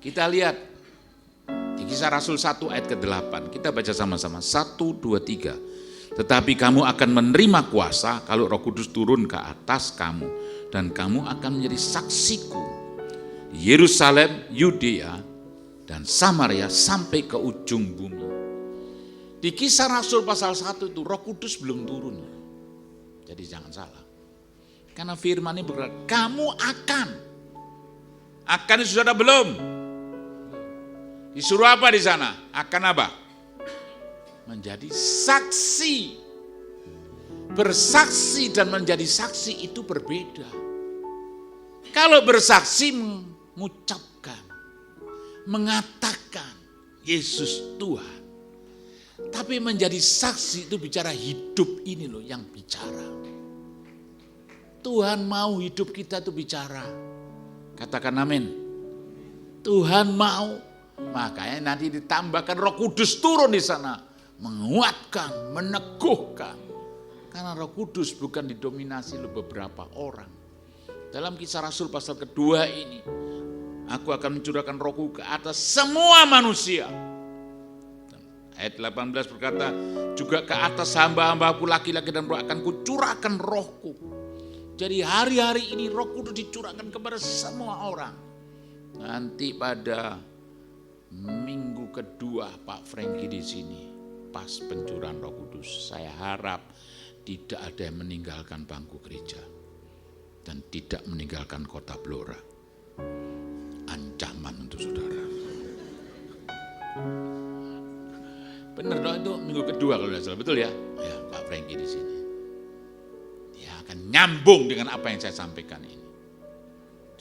Kita lihat di Kisah Rasul 1 ayat ke-8. Kita baca sama-sama. 1, 2, 3. Tetapi kamu akan menerima kuasa kalau Roh Kudus turun ke atas kamu. Dan kamu akan menjadi saksiku. Yerusalem, Yudea, dan Samaria sampai ke ujung bumi. Di Kisah Rasul pasal 1 itu Roh Kudus belum turun. Jadi jangan salah. Karena firman ini berkata, kamu akan. Akan itu sudah ada belum? Disuruh apa di sana? Akan apa? Menjadi saksi. Bersaksi dan menjadi saksi itu berbeda. Kalau bersaksi mengucapkan, mengatakan Yesus Tuhan. Tapi menjadi saksi itu bicara hidup ini loh yang bicara. Tuhan mau hidup kita itu bicara. Katakan amin. Tuhan mau. Makanya nanti ditambahkan Roh Kudus turun di sana. Menguatkan, meneguhkan. Karena Roh Kudus bukan didominasi oleh beberapa orang. Dalam Kisah Rasul pasal kedua ini. Aku akan mencurahkan Rohku ke atas semua manusia. Ayat 18 berkata, juga ke atas hamba-hambaku laki-laki dan perempuan akan kucurahkan Rohku. Jadi hari-hari ini Roh Kudus dicurahkan kepada semua orang. Nanti pada minggu kedua Pak Franky di sini, pas pencurahan Roh Kudus, saya harap tidak ada yang meninggalkan bangku gereja dan tidak meninggalkan kota Blora. Ancaman untuk saudara. Benar dong, itu minggu kedua kalau tidak salah, betul ya? Ya, Pak Franky di sini. Dia akan nyambung dengan apa yang saya sampaikan ini.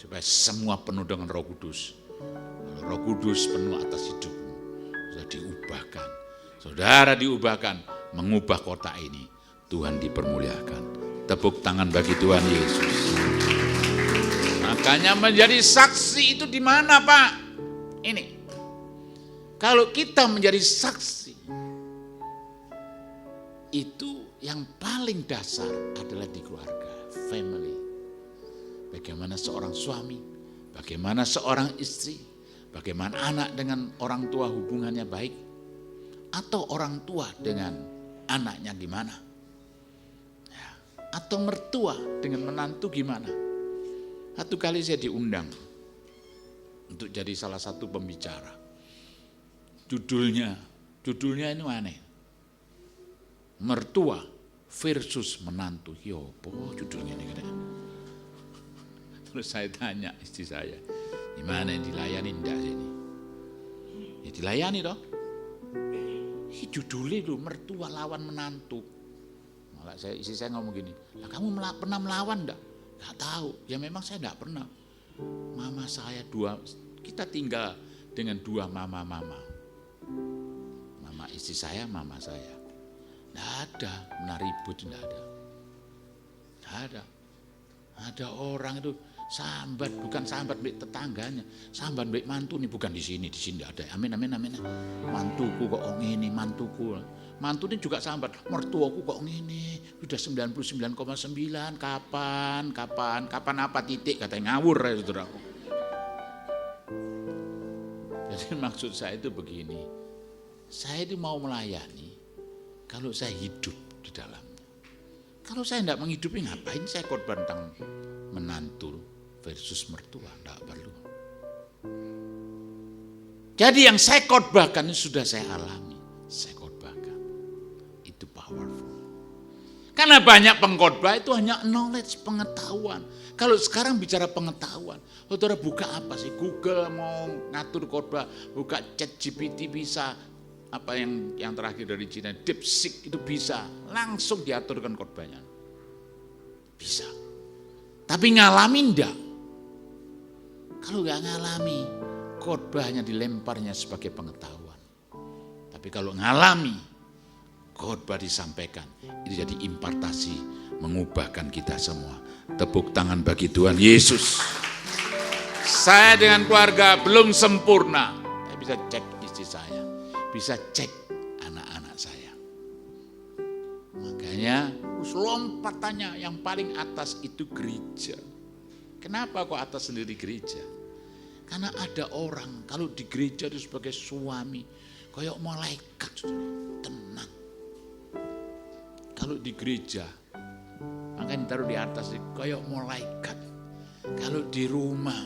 Supaya semua penuh dengan Roh Kudus. Kalau Roh Kudus penuh atas hidupmu, sudah diubahkan. Saudara diubahkan, mengubah kota ini. Tuhan dipermuliakan. Tepuk tangan bagi Tuhan Yesus. Makanya menjadi saksi itu di mana, Pak? Ini. Kalau kita menjadi saksi, itu yang paling dasar adalah di keluarga, family. Bagaimana seorang suami, bagaimana seorang istri, bagaimana anak dengan orang tua hubungannya baik, atau orang tua dengan anaknya gimana, ya, atau mertua dengan menantu gimana. Satu kali saya diundang untuk jadi salah satu pembicara. Judulnya ini aneh. Mertua versus menantu. Yopo judulnya ini katanya. Terus saya tanya istri saya, gimana yang dilayani enggak sini? Ya dilayani toh. Judulnya itu mertua lawan menantu. Malah istri saya ngomong gini, lah kamu pernah melawan enggak? Enggak tahu. Ya memang saya enggak pernah. Mama saya kita tinggal dengan dua mama. Mama istri saya, mama saya. Tidak ada menaribut, tidak ada. Tidak ada. Ada orang itu sambat, bukan sambat baik tetangganya, sambat baik mantu nih, bukan di sini tidak ada. Amin. Mantuku kok ngini, mantuku. Mantu ini juga sambat, mertuaku kok ngini, sudah 99,9, kapan apa titik, katanya ngawur ya saudaraku. Jadi maksud saya itu begini, saya itu mau melayani kalau saya hidup di dalamnya. Kalau saya tidak menghidupi, ngapain saya korban tentang menantu versus mertua, tidak perlu. Jadi yang saya khotbahkan ini sudah saya alami, saya khotbahkan. Itu powerful. Karena banyak pengkhotbah itu hanya knowledge, pengetahuan. Kalau sekarang bicara pengetahuan, saudara buka apa sih? Google mau ngatur khotbah, buka ChatGPT bisa, apa yang terakhir dari Cina, DeepSeek itu bisa, langsung diaturkan khotbahnya. Bisa. Tapi ngalami enggak? Kalau enggak ngalami, khotbahnya dilemparnya sebagai pengetahuan. Tapi kalau ngalami, khotbah disampaikan, itu jadi impartasi, mengubahkan kita semua. Tepuk tangan bagi Tuhan Yesus. Saya dengan keluarga belum sempurna. Saya bisa cek istri saya, bisa cek anak-anak saya. Makanya lompatannya yang paling atas itu gereja. Kenapa kok atas sendiri gereja? Karena ada orang kalau di gereja itu sebagai suami, kayak malaikat, tenang. Kalau di gereja, makanya ditaruh di atas, kayak malaikat. Kalau di rumah,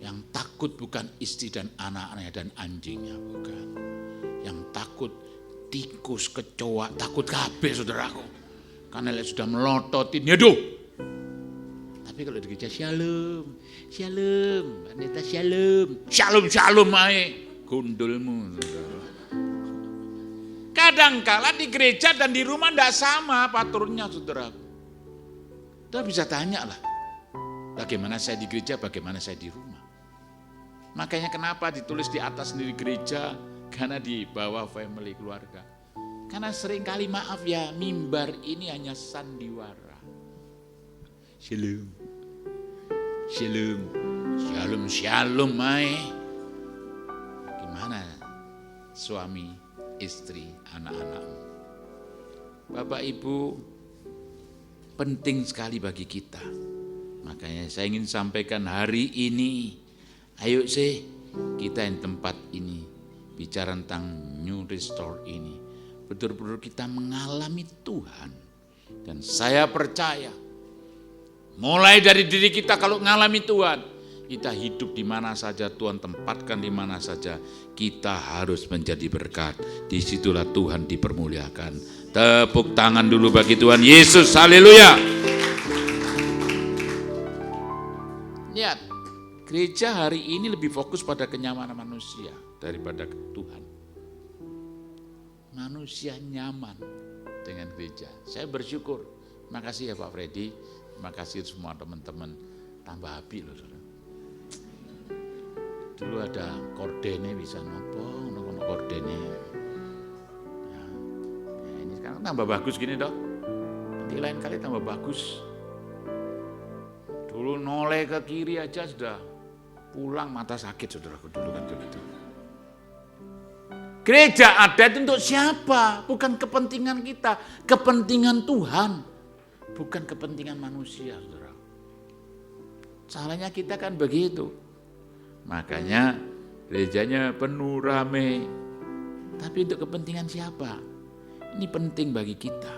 yang takut bukan istri dan anak-anaknya dan anjingnya, bukan. Yang takut tikus, kecoa, takut kabeh saudaraku. Karena sudah melototin, yaduh. Tapi kalau di gereja shalom, shalom, pendeta shalom, shalom, shalom ae. Gundulmu. Kadangkala di gereja dan di rumah tidak sama paturnya, saudara. Kita bisa tanya lah, bagaimana saya di gereja, bagaimana saya di rumah. Makanya kenapa ditulis di atas sendiri gereja, karena di bawah family keluarga. Karena seringkali maaf ya, mimbar ini hanya sandiwara. Shalom, shalom, shalom, shalom, mae. Gimana suami, istri, anak-anakmu? Bapak Ibu, penting sekali bagi kita. Makanya saya ingin sampaikan hari ini, ayo sih kita yang tempat ini bicara tentang New Restore ini, betul-betul kita mengalami Tuhan. Dan saya percaya, mulai dari diri kita kalau mengalami Tuhan, kita hidup di mana saja, Tuhan tempatkan di mana saja, kita harus menjadi berkat. Disitulah Tuhan dipermuliakan. Tepuk tangan dulu bagi Tuhan Yesus, haleluya. Lihat, gereja hari ini lebih fokus pada kenyamanan manusia daripada Tuhan. Manusia nyaman dengan gereja. Saya bersyukur. Terima kasih ya Pak Freddy. Terima kasih semua teman-teman. Tambah happy loh. Dulu ada kordene bisa nopo kordene. Ya, ini sekarang tambah bagus gini dok. Nanti lain kali tambah bagus. Dulu noleh ke kiri aja sudah pulang mata sakit saudaraku dulu kan gitu. Gereja ada itu untuk siapa? Bukan kepentingan kita, kepentingan Tuhan, bukan kepentingan manusia, saudara. Salahnya kita kan begitu. Makanya gerejanya penuh rame. Tapi untuk kepentingan siapa? Ini penting bagi kita.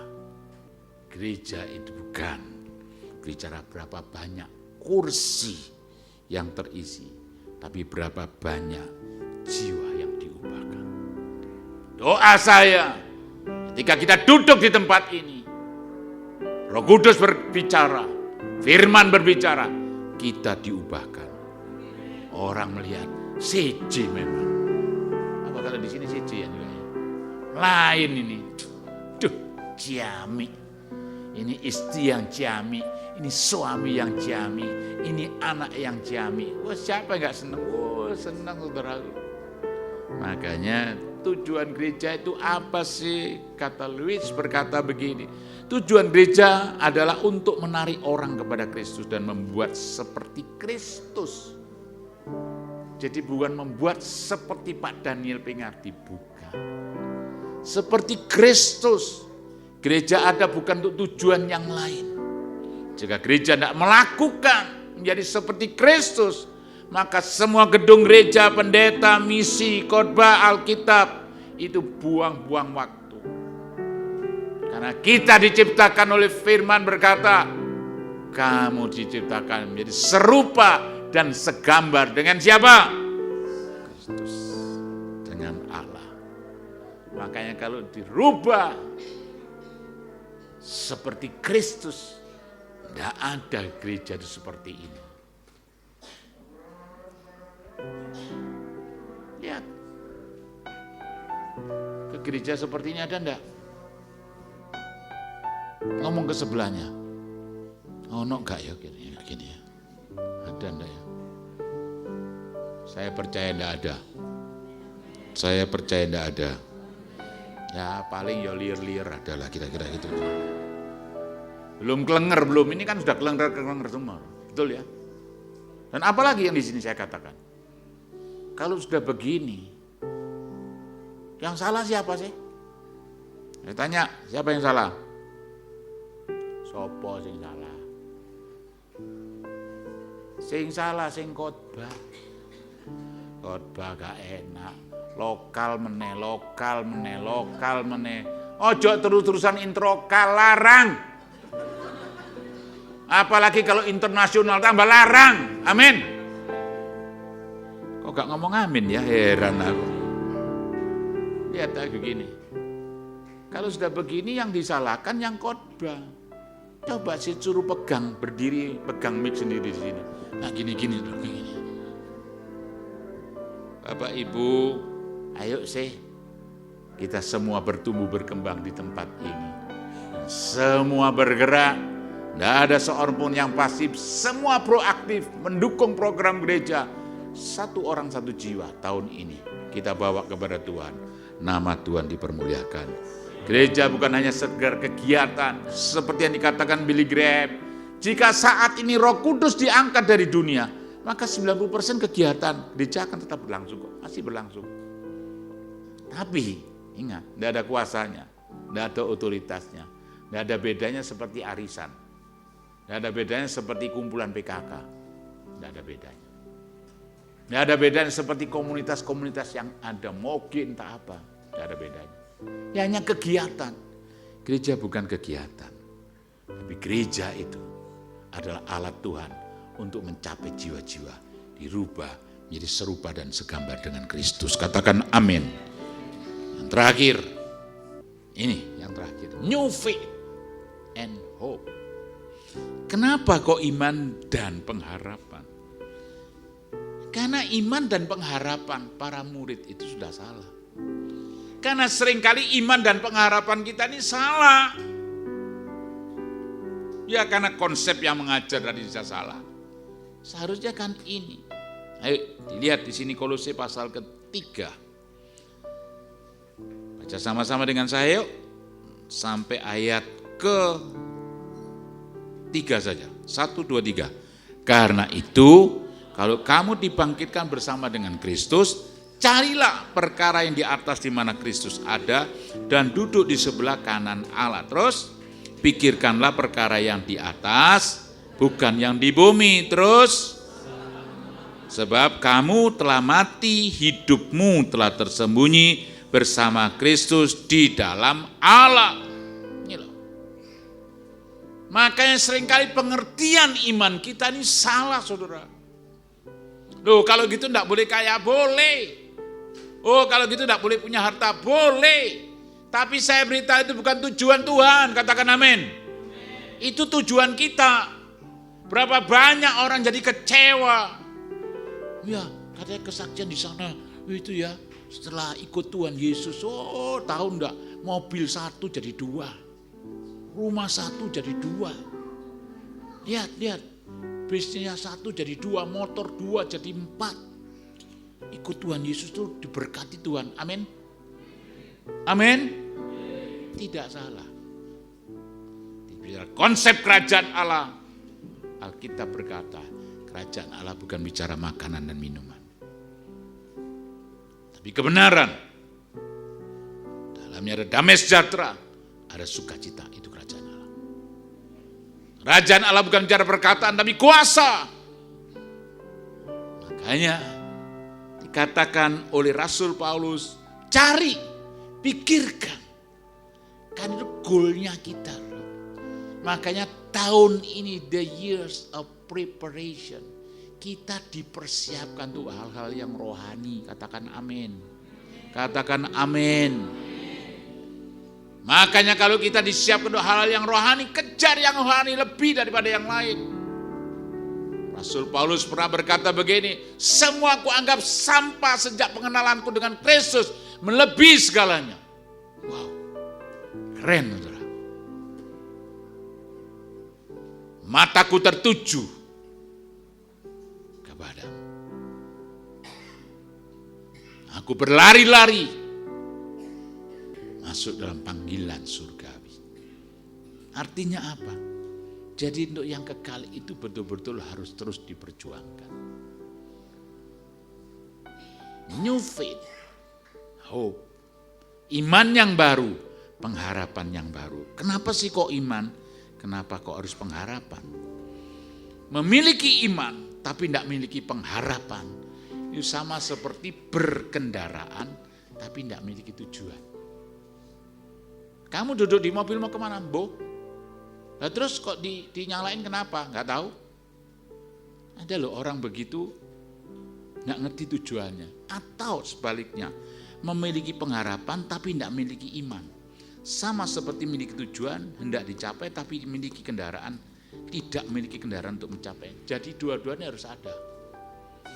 Gereja itu bukan bicara berapa banyak kursi yang terisi, tapi berapa banyak jiwa yang diubahkan. Doa saya ketika kita duduk di tempat ini, Roh Kudus berbicara, firman berbicara, kita diubahkan. Orang melihat CJ memang. Apa kalau di sini CJ ya? Lain ini. Duh, ciamik. Ini istri yang ciamik, ini suami yang ciamik, ini anak yang ciamik. Wah, siapa enggak senang? Wah, senang saudaraku. Makanya tujuan gereja itu apa sih? Kata Louis berkata begini, tujuan gereja adalah untuk menarik orang kepada Kristus dan membuat seperti Kristus. Jadi bukan membuat seperti Pak Daniel Pingardi, bukan. Seperti Kristus. Gereja ada bukan untuk tujuan yang lain. Jika gereja tidak melakukan menjadi seperti Kristus, maka semua gedung gereja, pendeta, misi, khotbah, Alkitab itu buang-buang waktu. Karena kita diciptakan oleh firman berkata, kamu diciptakan menjadi serupa dan segambar dengan siapa? Kristus, dengan Allah. Makanya kalau dirubah seperti Kristus, tidak ada gereja itu seperti ini. Lihat, ke gereja seperti ini ada enggak? Ngomong ke sebelahnya, oh no enggak ya gini ya, ada enggak ya? Saya percaya enggak ada. Saya percaya enggak ada. Ya paling ya liar-liar adalah kira-kira gitu. Belum kelenger belum, ini kan sudah kelenger semua, betul ya? Dan apalagi yang di sini saya katakan, kalau sudah begini, yang salah siapa sih? Saya tanya, siapa yang salah? Sopo sing salah? Sing salah sing khotbah. Khotbah gak enak. Lokal meneh. Ojo terus-terusan introkal, larang. Apalagi kalau internasional tambah larang. Amin. Kok gak ngomong amin ya? Heran aku. Lihat aku gini. Kalau sudah begini yang disalahkan yang khotbah. Coba sih suruh pegang, berdiri, pegang mic sendiri di sini. Nah gini. Bapak Ibu, ayo sih kita semua bertumbuh berkembang di tempat ini. Semua bergerak, tidak ada seorang pun yang pasif. Semua proaktif mendukung program gereja. 1 orang 1 jiwa tahun ini kita bawa kepada Tuhan. Nama Tuhan dipermuliakan. Gereja bukan hanya sekedar kegiatan seperti yang dikatakan Billy Graham. Jika saat ini Roh Kudus diangkat dari dunia, maka 90% kegiatan gereja akan tetap berlangsung kok, masih berlangsung. Tapi ingat, tidak ada kuasanya, tidak ada otoritasnya, tidak ada bedanya seperti arisan, tidak ada bedanya seperti kumpulan PKK, tidak ada bedanya. Tidak ada bedanya seperti komunitas-komunitas yang ada, moge entah apa, tidak ada bedanya. Ya hanya kegiatan. Gereja bukan kegiatan, tapi gereja itu adalah alat Tuhan untuk mencapai jiwa-jiwa, dirubah menjadi serupa dan segambar dengan Kristus. Katakan amin. Yang terakhir, ini yang terakhir, new faith and hope. Kenapa kok iman dan pengharapan? Karena iman dan pengharapan para murid itu sudah salah. Karena seringkali iman dan pengharapan kita ini salah. Ya karena konsep yang mengajar dari kita salah. Seharusnya kan ini. Ayo dilihat di sini Kolose pasal ke-3. Baca sama-sama dengan saya yuk. Sampai ayat ke-3 saja. 1, 2, 3. Karena itu kalau kamu dibangkitkan bersama dengan Kristus, carilah perkara yang di atas di mana Kristus ada dan duduk di sebelah kanan Allah. Terus pikirkanlah perkara yang di atas, bukan yang di bumi. Terus sebab kamu telah mati, hidupmu telah tersembunyi bersama Kristus di dalam Allah. Ini loh. Makanya seringkali pengertian iman kita ini salah, saudara. Loh kalau gitu enggak boleh kaya, boleh. Oh kalau gitu enggak boleh punya harta, boleh. Tapi saya beritahu itu bukan tujuan Tuhan, katakan amin. Itu tujuan kita. Berapa banyak orang jadi kecewa. Ya katanya kesaksian di sana, itu ya setelah ikut Tuhan Yesus, oh tahu enggak, mobil 1 jadi 2. Rumah 1 jadi 2. Lihat, bisnisnya 1 jadi 2, motor 2 jadi 4. Ikut Tuhan Yesus itu diberkati Tuhan. Amin. Amin. Tidak salah. Bicara konsep kerajaan Allah, Alkitab berkata, kerajaan Allah bukan bicara makanan dan minuman. Tapi kebenaran. Dalamnya ada damai sejahtera, ada sukacita, itu kerajaan Allah. Kerajaan Allah bukan bicara perkataan tapi kuasa. Makanya dikatakan oleh Rasul Paulus, cari, pikirkan. Kan itu goalnya kita. Makanya tahun ini the years of preparation. Kita dipersiapkan tuh hal-hal yang rohani. Katakan amin. Katakan amin. Makanya kalau kita disiapkan untuk hal-hal yang rohani, kejar yang rohani lebih daripada yang lain. Rasul Paulus pernah berkata begini, semua aku anggap sampah sejak pengenalanku dengan Kristus, melebihi segalanya. Wow, keren saudara. Mataku tertuju kepadamu. Aku berlari-lari masuk dalam panggilan surgawi. Artinya apa? Jadi untuk yang kekal itu betul-betul harus terus diperjuangkan. New faith, hope. Iman yang baru, pengharapan yang baru. Kenapa sih kok iman? Kenapa kok harus pengharapan? Memiliki iman tapi tidak memiliki pengharapan, itu sama seperti berkendaraan tapi tidak memiliki tujuan. Kamu duduk di mobil mau kemana, Mbok? Nah, terus kok dinyalain kenapa? Nggak tahu. Ada loh orang begitu, nggak ngerti tujuannya. Atau sebaliknya, memiliki pengharapan tapi tidak memiliki iman. Sama seperti memiliki tujuan, hendak dicapai tapi memiliki kendaraan, tidak memiliki kendaraan untuk mencapai. Jadi dua-duanya harus ada.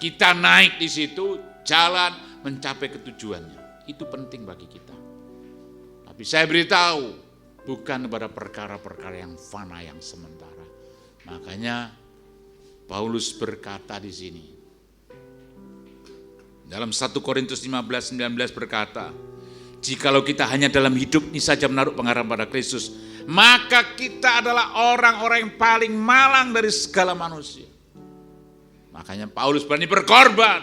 Kita naik di situ, jalan mencapai ketujuannya. Itu penting bagi kita. Tapi saya beritahu, bukan pada perkara-perkara yang fana, yang sementara. Makanya Paulus berkata di sini, dalam 1 Korintus 15:19 berkata, jikalau kita hanya dalam hidup ini saja menaruh pengharapan pada Kristus, maka kita adalah orang-orang yang paling malang dari segala manusia. Makanya Paulus berani berkorban,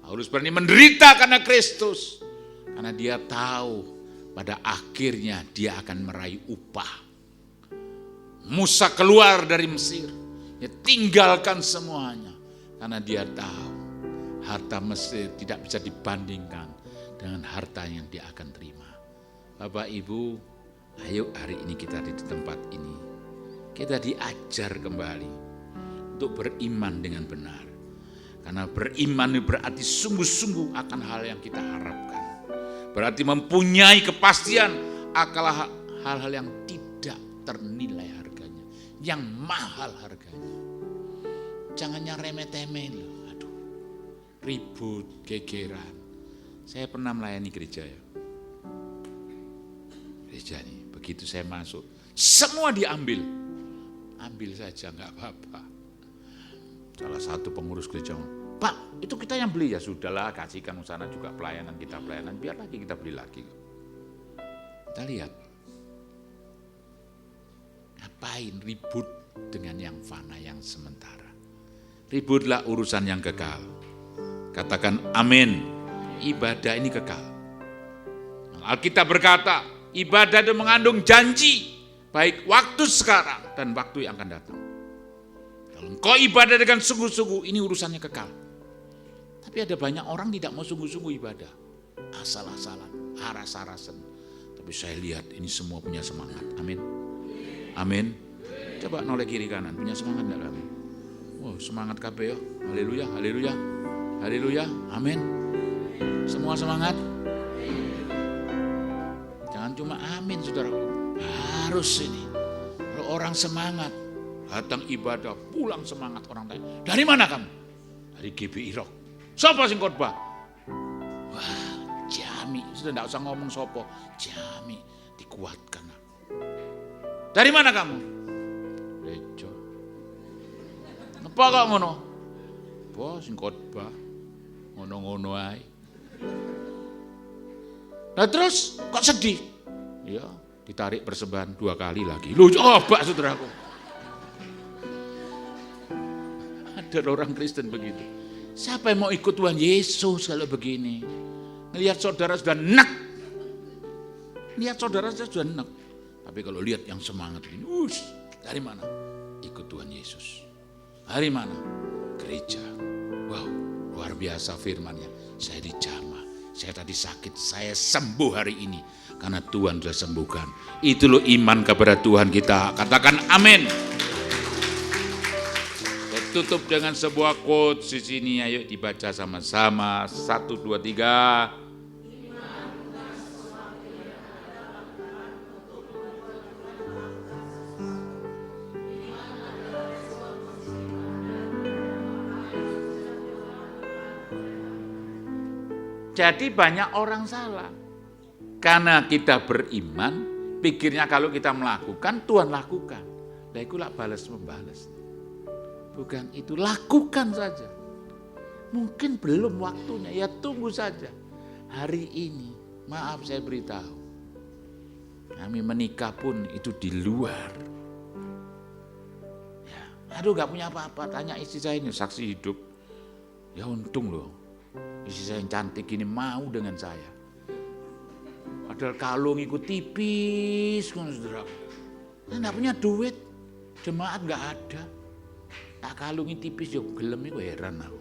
Paulus berani menderita karena Kristus, karena dia tahu pada akhirnya dia akan meraih upah. Musa keluar dari Mesir, dia tinggalkan semuanya, karena dia tahu harta Mesir tidak bisa dibandingkan dengan harta yang dia akan terima. Bapak Ibu, ayo hari ini kita di tempat ini, kita diajar kembali untuk beriman dengan benar. Karena beriman berarti sungguh-sungguh akan hal yang kita harapkan. Berarti mempunyai kepastian akan hal-hal yang tidak ternilai harganya, yang mahal harganya. Jangan yang remeh-temeh loh, aduh, ribut, gegeran. Saya pernah melayani gereja ya. Gereja nih, begitu saya masuk, semua diambil. Ambil saja, enggak apa-apa. Salah satu pengurus gereja, Pak, itu kita yang beli. Ya sudahlah, kasihkan sana juga pelayanan, biar lagi kita beli lagi. Kita lihat, ngapain ribut dengan yang fana, yang sementara. Ributlah urusan yang kekal. Katakan amin. Ibadah ini kekal. Alkitab berkata, ibadah itu mengandung janji, baik waktu sekarang dan waktu yang akan datang. Kalau engkau ibadah dengan sungguh-sungguh, ini urusannya kekal. Tapi ada banyak orang tidak mau sungguh-sungguh ibadah. Asal-asalan, aras-arasan. Tapi saya lihat ini semua punya semangat. Amin. Amin. Coba noleh kiri kanan, punya semangat enggak kamu? Wow, semangat kabeh ya. Haleluya, haleluya. Haleluya. Amin. Semua semangat. Jangan cuma amin, saudaraku. Harus ini. Kalau orang semangat, datang ibadah, pulang semangat, orang tanya, dari mana kamu? Dari GBI Rock. Siapa sing khotbah? Wah, Jami. Sudah tidak usah ngomong sopo. Jami, dikuatkan. Dari mana kamu? Rejo. Apa kok ngono? Bos sing khotbah. Ngono-ngono ae. Nah terus kok sedih? Ya, ditarik persembahan 2 kali lagi. Loh, coba saudaraku. Ada orang Kristen begitu. Siapa yang mau ikut Tuhan Yesus kalau begini? Ngelihat saudara sudah enak. Lihat saudara sudah enak. Tapi kalau lihat yang semangat ini, dari mana? Ikut Tuhan Yesus. Dari mana? Gereja. Wow, luar biasa firman-Nya. Saya dijamah. Saya tadi sakit, saya sembuh hari ini. Karena Tuhan sudah sembuhkan. Itu loh iman kepada Tuhan kita. Katakan amin. Saya tutup dengan sebuah quotes di sini. Ayo dibaca sama-sama. 1, 2, 3. Jadi banyak orang salah. Karena kita beriman, pikirnya kalau kita melakukan, Tuhan lakukan. Nah itulah balas membalas. Bukan itu, lakukan saja. Mungkin belum waktunya, ya tunggu saja. Hari ini, maaf saya beritahu. Kami menikah pun itu di luar. Ya, aduh gak punya apa-apa, tanya istri saya ini, saksi hidup. Ya untung loh. Istri saya yang cantik ini mau dengan saya. Padahal kalung ikut tipis, saudara. Saya enggak punya duit, jemaat enggak ada. Tak kalungi tipis yo gelem iku heran aku.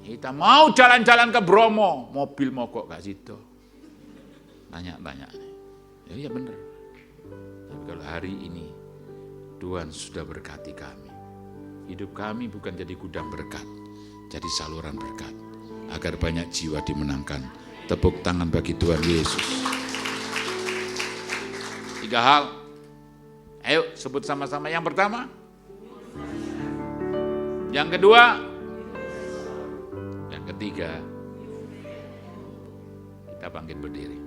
Kita mau jalan-jalan ke Bromo, mobil mogok gak situ. Tanya-tanya. Ya iya bener. Tapi kalau hari ini Tuhan sudah berkati kami. Hidup kami bukan jadi gudang berkat, jadi saluran berkat. Agar banyak jiwa dimenangkan. Tepuk tangan bagi Tuhan Yesus. 3 hal. Ayo sebut sama-sama. Yang pertama. Yang kedua. Yang ketiga. Kita bangkit berdiri.